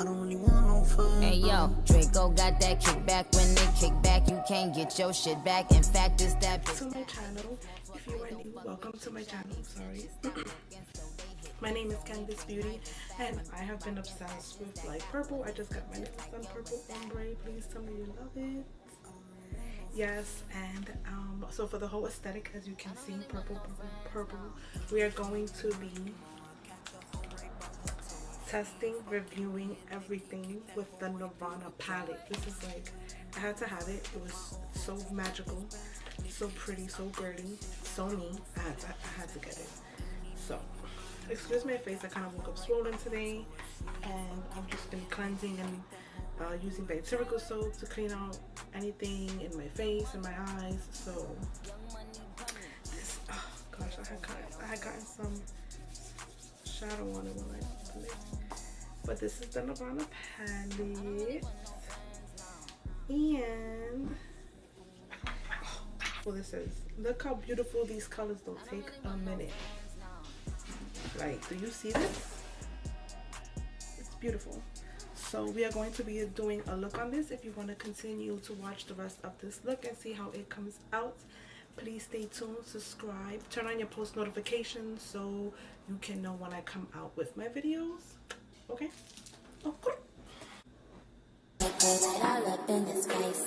I don't really want no fun. Hey yo, Draco got that kickback. When they kick back, you can't get your shit back. In fact, it's that bitch. To my channel, if you are new, welcome to my channel. Sorry. My name is Candice Beauty, and I have been obsessed with like purple. I just got my nails done purple ombre. Please tell me you love it. Yes, and so for the whole aesthetic, as you can see, purple, we are going to be testing, reviewing everything with the NORVINA palette. This is like, I had to have it. It was so magical, so pretty, so girly, so me. I had to get it. So, excuse my face. I kind of woke up swollen today, and I've just been cleansing and using bacterial soap to clean out anything in my face and my eyes. So this, oh gosh, I had gotten some shadow on it when I put it. But this is the NORVINA palette, and well, this is, look how beautiful these colors don't take a minute. Like, do you see this? It's beautiful. So we are going to be doing a look on this. If you want to continue to watch the rest of this look and see how it comes out, please stay tuned, subscribe, turn on your post notifications so you can know when I come out with my videos. Okay? Okay. All up in this face.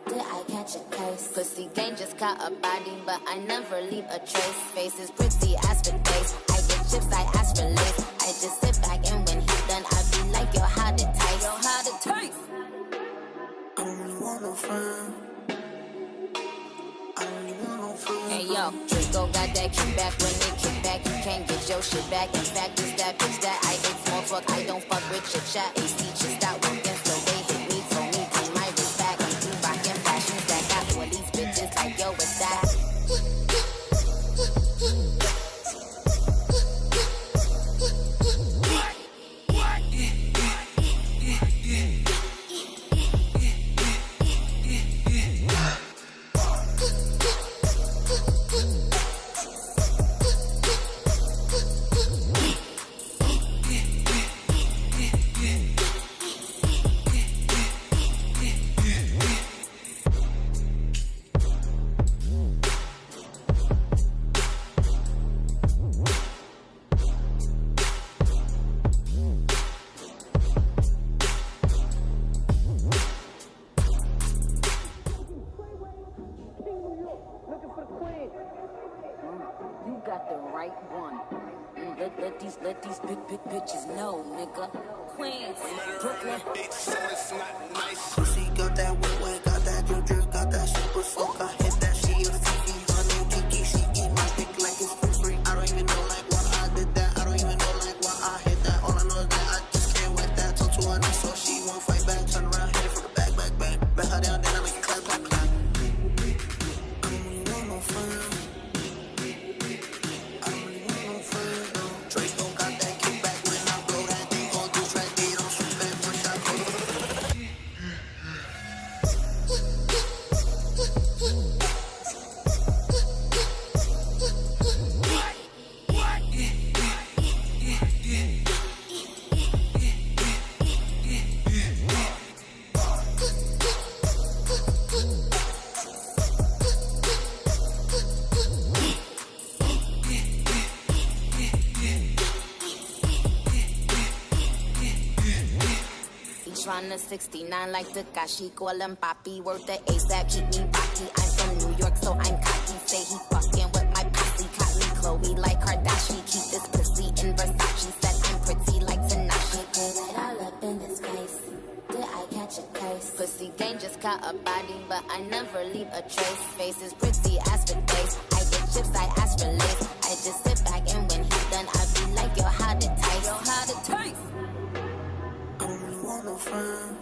Did I catch a case? Pussy gang just caught a body, but I never leave a trace. Face is pretty as for days. I get chips, I ask for lace. I just sit back and when he's done, I be like, yo, how to taste? Yo, how to taste? I don't really want no friend. I don't really want no friend. Hey yo, Draco got that kickback. When they kick back, you can't get your shit back. In fact, it's that bitch that I hate small fuck. I don't fuck with your chat. STICH stop working, so they hit me. Told me to my respect. I'm too rockin' fashions that got all these bitches like, yo, what's that? You got the right one. Let these big bitches know, nigga. Queens, Brooklyn. Pussy got that wet, got that drip, got that super soak. I hit that, she a Fifi, her name Kiki. She eat my dick like it's free. I don't even know like why I did that. I don't even know like why I hit that. All I know is that I just can't wait that. Talk to her now, so she won't fight back. Turn around, hit it from the back. Bet her down, then I make it clap. I don't really want no friend. Tryna 69 like Takashi, call him Papi, worth the ASAP, keep me rocky. I'm from New York, so I'm cocky. Say he fucking with my posse, caught me Chloe like Kardashian. Keep this pussy in Versace, said I'm pretty like Tanashi. Put it all up in this face. Did I catch a case? Pussy gang just caught a body, but I never leave a trace. Face is pretty as for days. I get chips, I ask for lace. I just sit back and when he's done, I be like, yo, how to taste? Yo, how to taste? I don't really want no friend.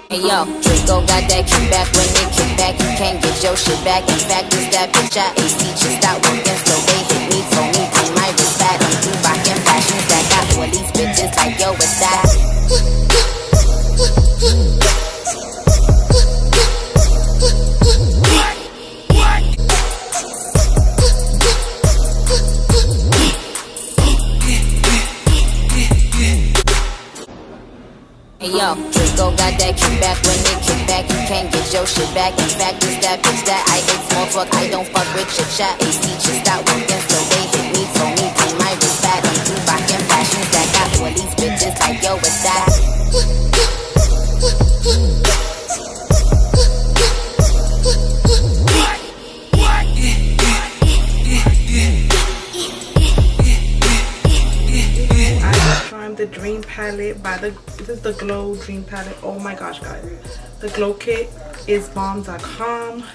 Hey yo, Draco got that kickback. When they kick back, you can't get your shit back. In fact, it's that bitch at STICH stop working, so they hit me. Told me to my respect. I'm too rockin' fashions that got all these bitches like, yo, what's that? Hey yo, Draco got that kickback when they kick back. You can't get your shit back. In fact, it's that bitch that I ate small fuck. I don't fuck with chit chat. STICH just got working, so they hit me. Told me pay my respect. I'm too rockin' fashions that got all these bitches like yo, what's that? The Dream palette by this is the Glow Dream palette. Oh my gosh, guys, the Glow kit is bomb.com.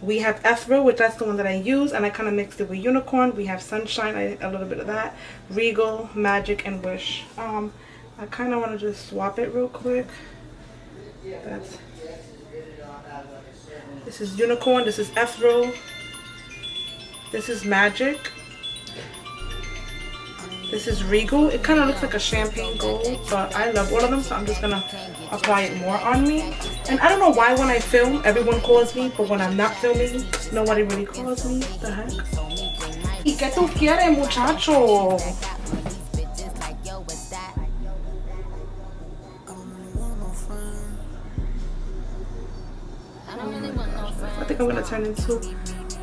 We have Ethereal, which that's the one that I use, and I kind of mixed it with Unicorn. We have Sunshine, I did a little bit of that, Regal, Magic, and Wish. I kind of want to just swap it real quick. This is Unicorn, this is Ethereal, this is Magic. This is Regal. It kind of looks like a champagne gold, but I love all of them, so I'm just going to apply it more on me. And I don't know why when I film, everyone calls me, but when I'm not filming, nobody really calls me. What the heck? ¿Y qué tú quieres, muchacho? I think I'm going to turn into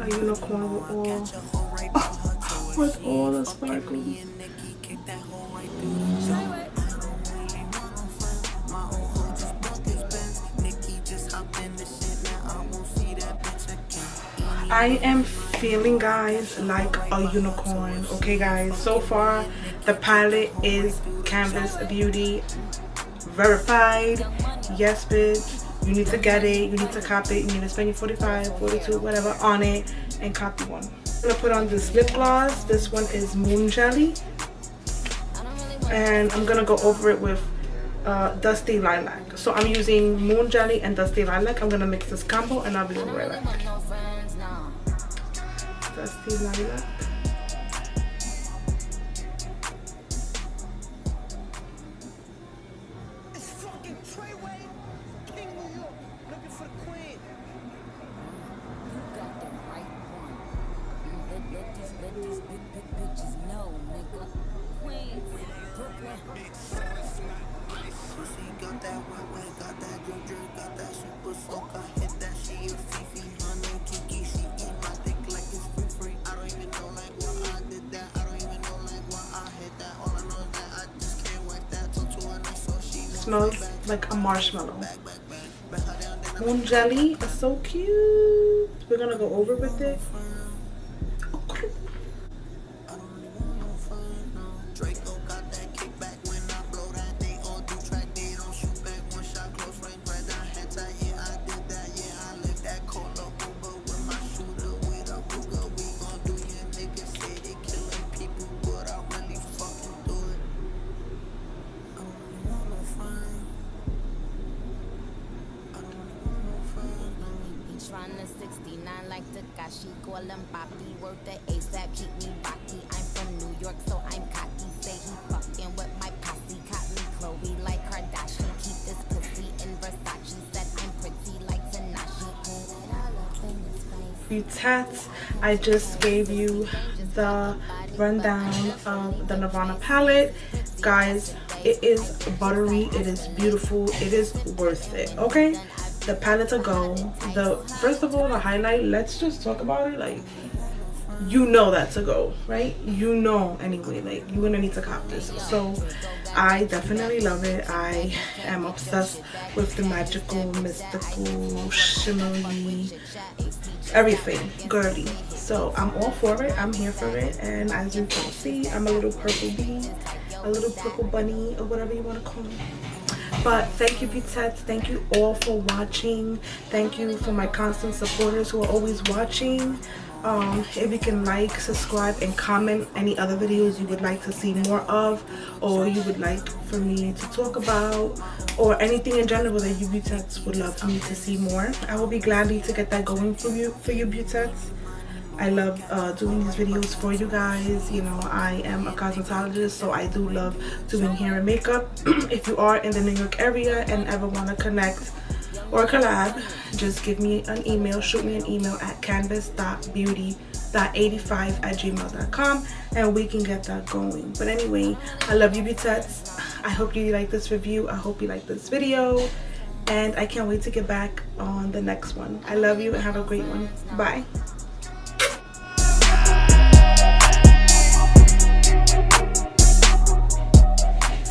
a unicorn with all the sparkles. I am feeling, guys, like a unicorn. Okay, guys, so far the palette is Canvas Beauty verified. Yes, bitch, you need to get it, you need to cop it, you need to spend your 45, 42, whatever on it and copy one. I'm gonna put on this lip gloss. This one is Moonjelly, and I'm gonna go over it with Dusty Lilac. So I'm using Moonjelly and Dusty Lilac. I'm gonna mix this combo and I'll be right back. Dusty Lilac. Smells like a marshmallow. Moonjelly is so cute. We're gonna go over with it. Like the Gashi, call him Papi, worth the ASAP, keep me rocky. I'm from New York, so I'm cocky. Say he fucking with my posse, caught me Chloe like Kardashian. Keep this pussy in Versace, said I'm pretty like Tanashi. Deets, I just gave you the rundown of the Nirvana palette. Guys, it is buttery, it is beautiful, it is worth it, okay? The palette to go. First of all, the highlight, let's just talk about it. Like, you know that's a go, right? You know anyway, like, you're gonna need to cop this. So I definitely love it. I am obsessed with the magical, mystical, shimmery, everything girly. So I'm all for it, I'm here for it. And as you can see, I'm a little purple bee, a little purple bunny, or whatever you want to call it. But thank you, Beauties. Thank you all for watching. Thank you for my constant supporters who are always watching. If you can like, subscribe, and comment any other videos you would like to see more of, or you would like for me to talk about, or anything in general that you Beauties would love me to see more. I will be gladly to get that going for you Beauties. I love doing these videos for you guys. You know, I am a cosmetologist, so I do love doing hair and makeup. If you are in the New York area and ever want to connect or collab, just give me an email, shoot me an email at canvas.beauty.85@gmail.com and we can get that going. But anyway, I love you, Beauties. I hope you like this review. I hope you like this video. And I can't wait to get back on the next one. I love you and have a great one. Bye.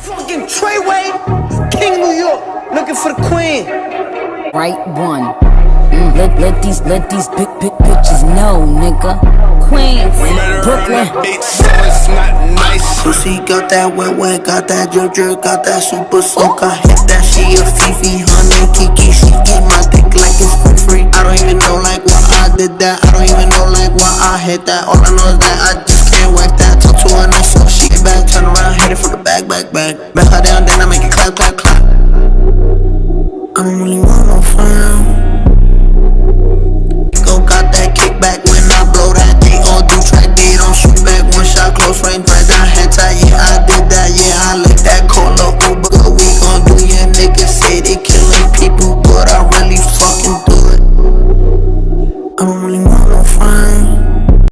Fucking Treyway, King New York, looking for the queen. Right one. Let these big bitches know, nigga. Queens, Brooklyn. It's not nice. Pussy got that wet, got that drip, got that super soak. I hit that, she a Fifi, honey, Kiki. She eat my dick like it's for free. I don't even know like why I did that. I don't even know like why I hit that. All I know is that I just can't whack that. Talk to her, no so she get back, turn around, hit it from the back. Back her down, then I make it clap.